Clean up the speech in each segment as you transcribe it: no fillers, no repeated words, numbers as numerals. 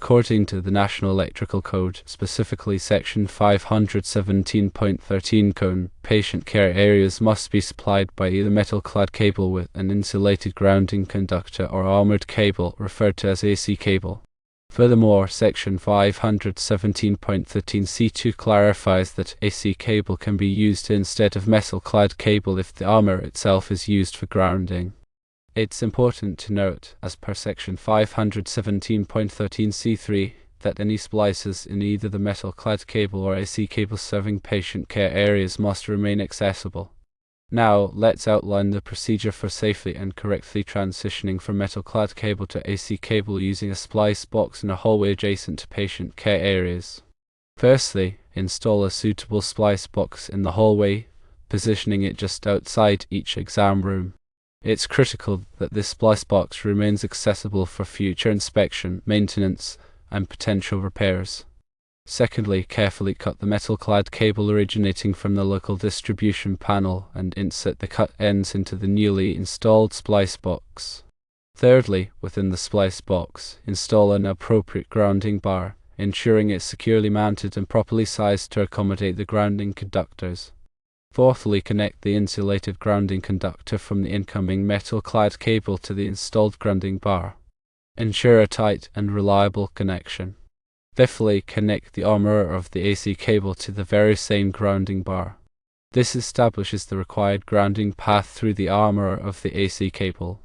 According to the National Electrical Code, specifically Section 517.13 cone, patient care areas must be supplied by either metal-clad cable with an insulated grounding conductor or armored cable, referred to as AC cable. Furthermore, Section 517.13c2 clarifies that AC cable can be used instead of metal-clad cable if the armor itself is used for grounding. It's important to note, as per Section 517.13c3, that any splices in either the metal-clad cable or AC cable serving patient care areas must remain accessible. Now, let's outline the procedure for safely and correctly transitioning from metal-clad cable to AC cable using a splice box in a hallway adjacent to patient care areas. Firstly, install a suitable splice box in the hallway, positioning it just outside each exam room. It's critical that this splice box remains accessible for future inspection, maintenance, and potential repairs. Secondly, carefully cut the metal-clad cable originating from the local distribution panel and insert the cut ends into the newly installed splice box. Thirdly, within the splice box, install an appropriate grounding bar, ensuring it's securely mounted and properly sized to accommodate the grounding conductors. Fourthly, connect the insulated grounding conductor from the incoming metal-clad cable to the installed grounding bar. Ensure a tight and reliable connection. Fifthly, connect the armor of the AC cable to the very same grounding bar. This establishes the required grounding path through the armor of the AC cable.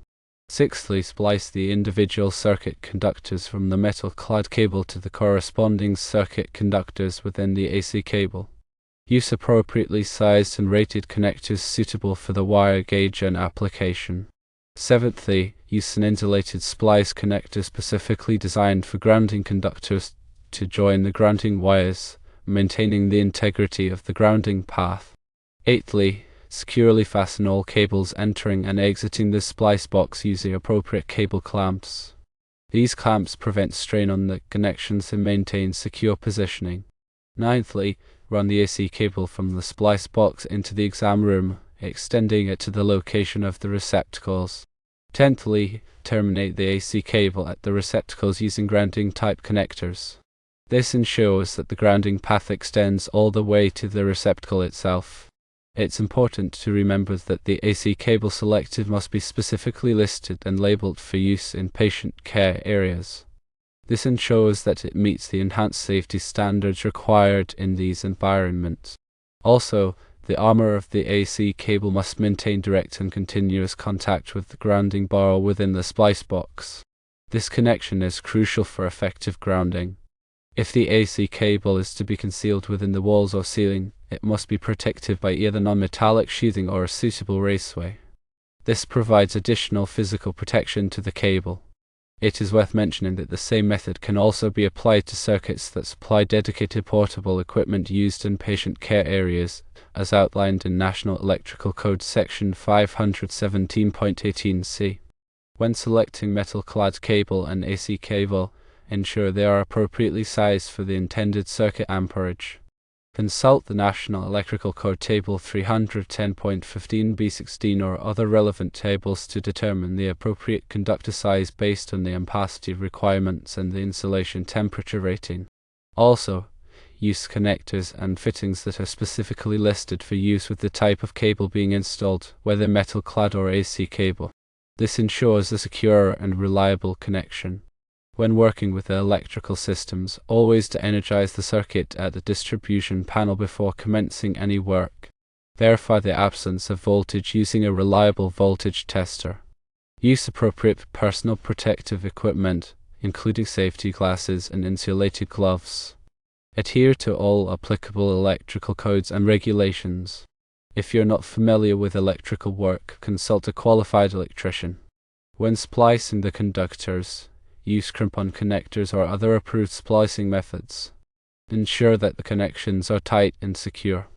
Sixthly, splice the individual circuit conductors from the metal-clad cable to the corresponding circuit conductors within the AC cable. Use appropriately sized and rated connectors suitable for the wire gauge and application. Seventhly, use an insulated splice connector specifically designed for grounding conductors to join the grounding wires, maintaining the integrity of the grounding path. Eighthly, securely fasten all cables entering and exiting the splice box using appropriate cable clamps. These clamps prevent strain on the connections and maintain secure positioning. Ninthly, run the AC cable from the splice box into the exam room, extending it to the location of the receptacles. Tenthly, terminate the AC cable at the receptacles using grounding type connectors. This ensures that the grounding path extends all the way to the receptacle itself. It's important to remember that the AC cable selected must be specifically listed and labeled for use in patient care areas. This ensures that it meets the enhanced safety standards required in these environments. Also, the armor of the AC cable must maintain direct and continuous contact with the grounding bar within the splice box. This connection is crucial for effective grounding. If the AC cable is to be concealed within the walls or ceiling, it must be protected by either non-metallic sheathing or a suitable raceway. This provides additional physical protection to the cable. It is worth mentioning that the same method can also be applied to circuits that supply dedicated portable equipment used in patient care areas, as outlined in National Electrical Code Section 517.18c. When selecting metal-clad cable and AC cable, ensure they are appropriately sized for the intended circuit amperage. Consult the National Electrical Code Table 310.15b16 or other relevant tables to determine the appropriate conductor size based on the ampacity requirements and the insulation temperature rating. Also, use connectors and fittings that are specifically listed for use with the type of cable being installed, whether metal-clad or AC cable. This ensures a secure and reliable connection. When working with the electrical systems, always to energize the circuit at the distribution panel before commencing any work. Verify the absence of voltage using a reliable voltage tester. Use appropriate personal protective equipment, including safety glasses and insulated gloves. Adhere to all applicable electrical codes and regulations. If you're not familiar with electrical work, consult a qualified electrician. When splicing the conductors, use crimp-on connectors or other approved splicing methods. Ensure that the connections are tight and secure.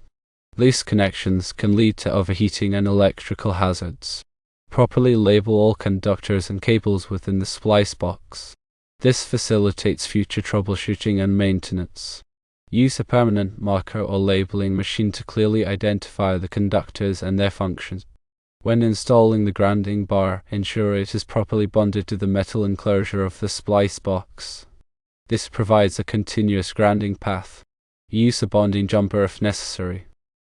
Loose connections can lead to overheating and electrical hazards. Properly label all conductors and cables within the splice box. This facilitates future troubleshooting and maintenance. Use a permanent marker or labeling machine to clearly identify the conductors and their functions. When installing the grounding bar, ensure it is properly bonded to the metal enclosure of the splice box. This provides a continuous grounding path. Use a bonding jumper if necessary.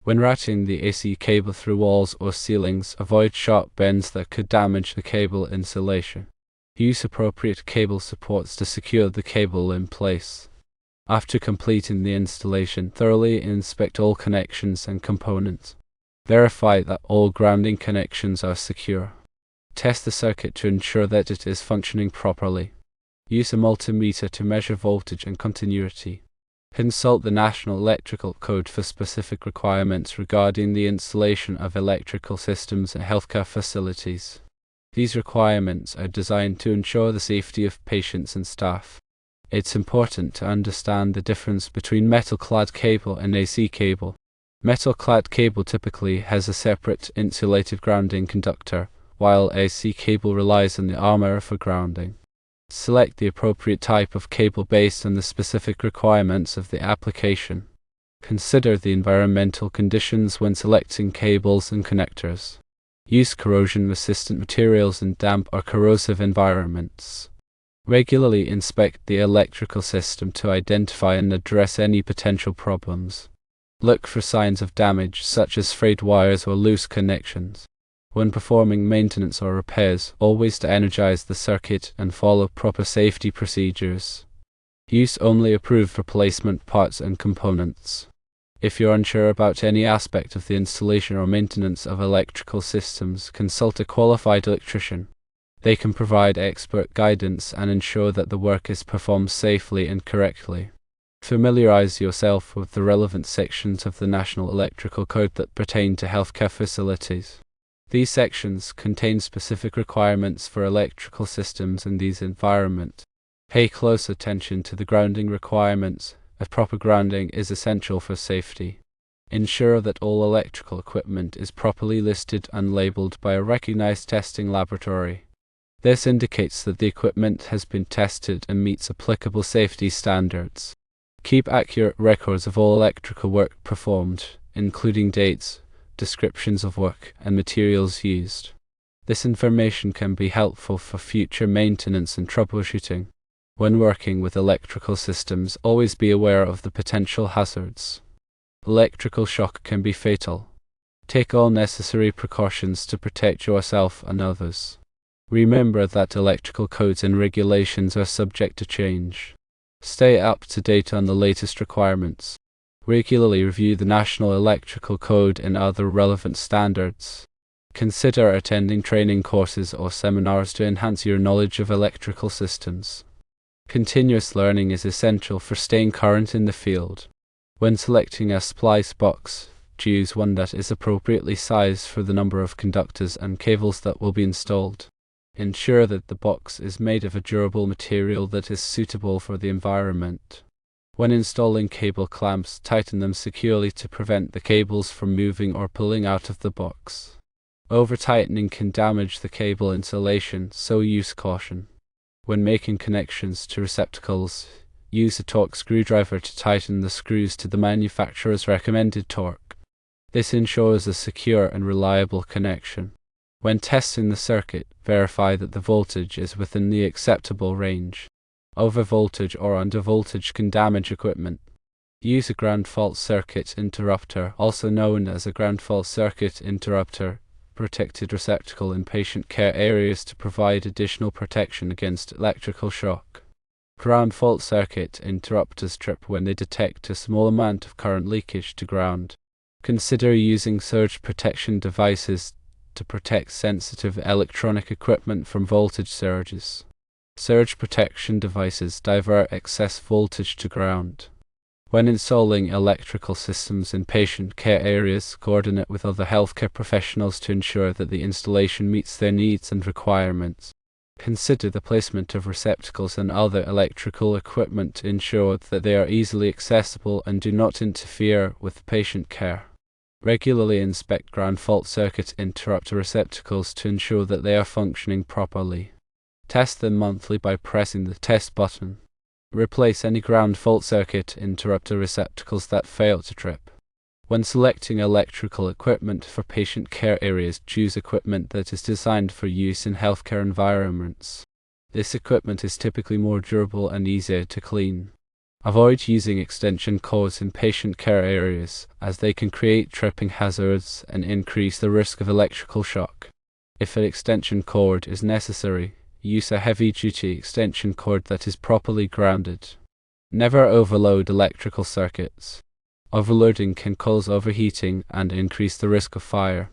When routing the AC cable through walls or ceilings, avoid sharp bends that could damage the cable insulation. Use appropriate cable supports to secure the cable in place. After completing the installation, thoroughly inspect all connections and components. Verify that all grounding connections are secure. Test the circuit to ensure that it is functioning properly. Use a multimeter to measure voltage and continuity. Consult the National Electrical Code for specific requirements regarding the installation of electrical systems in healthcare facilities. These requirements are designed to ensure the safety of patients and staff. It's important to understand the difference between metal-clad cable and AC cable. Metal-clad cable typically has a separate insulated grounding conductor, while AC cable relies on the armor for grounding. Select the appropriate type of cable based on the specific requirements of the application. Consider the environmental conditions when selecting cables and connectors. Use corrosion-resistant materials in damp or corrosive environments. Regularly inspect the electrical system to identify and address any potential problems. Look for signs of damage, such as frayed wires or loose connections. When performing maintenance or repairs, always energize the circuit and follow proper safety procedures. Use only approved replacement parts and components. If you're unsure about any aspect of the installation or maintenance of electrical systems, consult a qualified electrician. They can provide expert guidance and ensure that the work is performed safely and correctly. Familiarize yourself with the relevant sections of the National Electrical Code that pertain to healthcare facilities. These sections contain specific requirements for electrical systems in these environments. Pay close attention to the grounding requirements, as proper grounding is essential for safety. Ensure that all electrical equipment is properly listed and labeled by a recognized testing laboratory. This indicates that the equipment has been tested and meets applicable safety standards. Keep accurate records of all electrical work performed, including dates, descriptions of work, and materials used. This information can be helpful for future maintenance and troubleshooting. When working with electrical systems, always be aware of the potential hazards. Electrical shock can be fatal. Take all necessary precautions to protect yourself and others. Remember that electrical codes and regulations are subject to change. Stay up to date on the latest requirements. Regularly review the National Electrical Code and other relevant standards. Consider attending training courses or seminars to enhance your knowledge of electrical systems. Continuous learning is essential for staying current in the field. When selecting a splice box, choose one that is appropriately sized for the number of conductors and cables that will be installed. Ensure that the box is made of a durable material that is suitable for the environment. When installing cable clamps, tighten them securely to prevent the cables from moving or pulling out of the box. Over-tightening can damage the cable insulation, so use caution. When making connections to receptacles, use a torque screwdriver to tighten the screws to the manufacturer's recommended torque. This ensures a secure and reliable connection. When testing the circuit, verify that the voltage is within the acceptable range. Overvoltage or undervoltage can damage equipment. Use a ground fault circuit interrupter, also known as a ground fault circuit interrupter, protected receptacle in patient care areas to provide additional protection against electrical shock. Ground fault circuit interrupters trip when they detect a small amount of current leakage to ground. Consider using surge protection devices to protect sensitive electronic equipment from voltage surges. Surge protection devices divert excess voltage to ground. When installing electrical systems in patient care areas, coordinate with other healthcare professionals to ensure that the installation meets their needs and requirements. Consider the placement of receptacles and other electrical equipment to ensure that they are easily accessible and do not interfere with patient care. Regularly inspect ground fault circuit interrupter receptacles to ensure that they are functioning properly. Test them monthly by pressing the test button. Replace any ground fault circuit interrupter receptacles that fail to trip. When selecting electrical equipment for patient care areas, choose equipment that is designed for use in healthcare environments. This equipment is typically more durable and easier to clean. Avoid using extension cords in patient care areas, as they can create tripping hazards and increase the risk of electrical shock. If an extension cord is necessary, use a heavy-duty extension cord that is properly grounded. Never overload electrical circuits. Overloading can cause overheating and increase the risk of fire.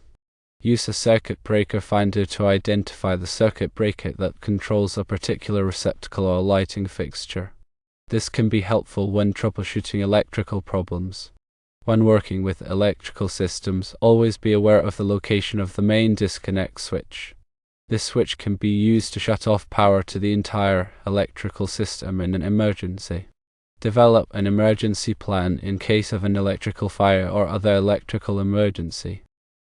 Use a circuit breaker finder to identify the circuit breaker that controls a particular receptacle or lighting fixture. This can be helpful when troubleshooting electrical problems. When working with electrical systems, always be aware of the location of the main disconnect switch. This switch can be used to shut off power to the entire electrical system in an emergency. Develop an emergency plan in case of an electrical fire or other electrical emergency.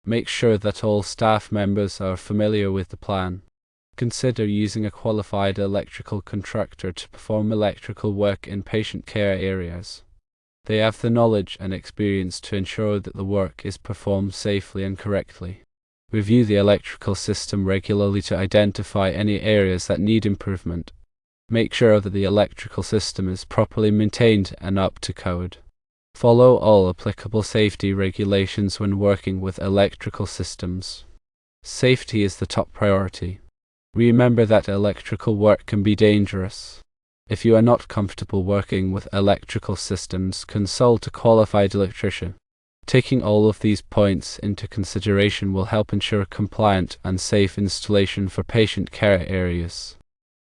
Make sure that all staff members are familiar with the plan. Consider using a qualified electrical contractor to perform electrical work in patient care areas. They have the knowledge and experience to ensure that the work is performed safely and correctly. Review the electrical system regularly to identify any areas that need improvement. Make sure that the electrical system is properly maintained and up to code. Follow all applicable safety regulations when working with electrical systems. Safety is the top priority. Remember that electrical work can be dangerous. If you are not comfortable working with electrical systems, consult a qualified electrician. Taking all of these points into consideration will help ensure compliant and safe installation for patient care areas.